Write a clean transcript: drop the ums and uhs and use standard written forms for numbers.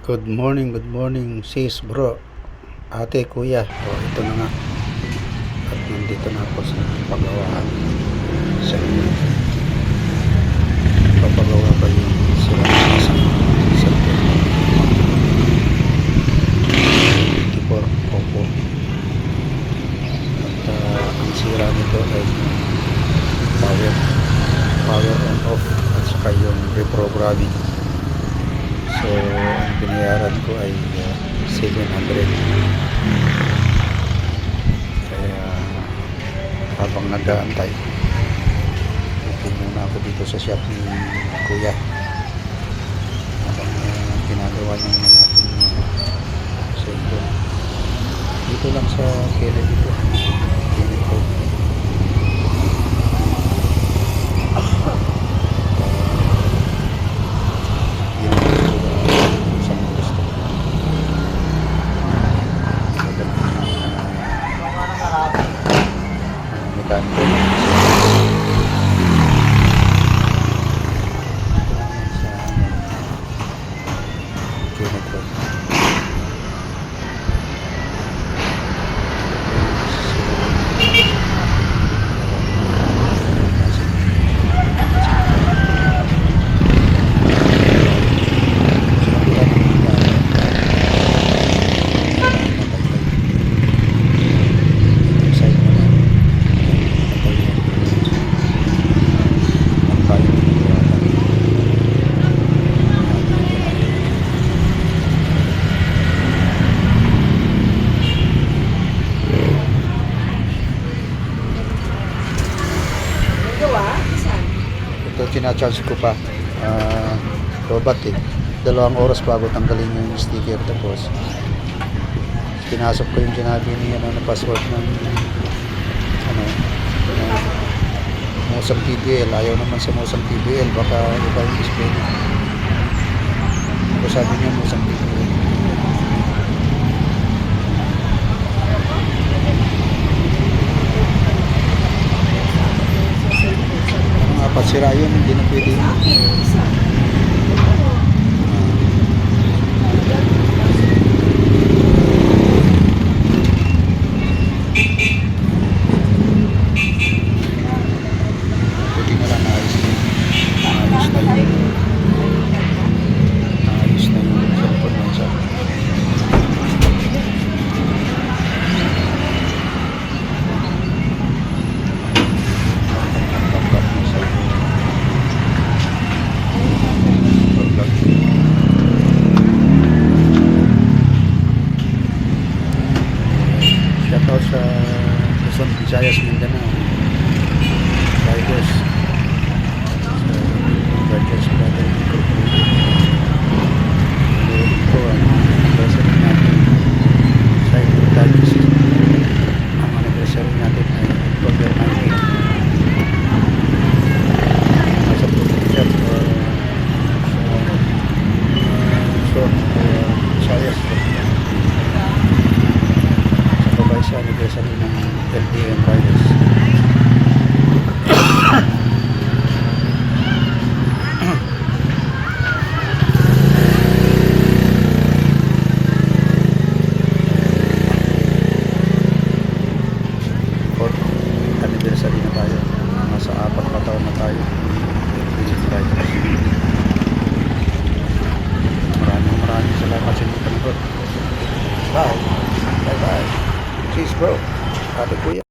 Good morning sis bro, ate, kuya. Ito na nga. At nandito na ako sa paggawahan. Sa papagawa pa yung sila ng isang cellphone. 54 Oppo. At ang sira nito ay power on off at saka yung reprogramming. So ang binayaran ko ay 700. Kaya habang nag-aantay, okay muna ako dito sa shop ni kuya habang ginagawa niya ng ating cellphone dito lang sa Kennedy ko. Mekaniko ito, charge ko pa robot eh. 2 oras bago tanggalin yung sticker. Tapos pinasok ko yung sinabi ni na password ng Mosang TBL. Ayaw naman sa Mosang TBL, baka iba yung display niya. Ako sabi niya Mosang TBL. Apat sira yun, hindi na pwede. Pwede na lang naayos na yung cellphone na isa. Shoutout sa Luzon, Visayas, Mindanao riders, riders brother ko ang anniversary natin sa Italis. Ang anniversary natin ay October 19. Nasa Pilipinas Visayas sa anniversary ng LTM riders. Fourth anniversary na tayo. Nasa 4 na taon na tayo LTM riders. Maraming salamat sa inyong panood. Bye bye. Cheers bro, ate, kuya.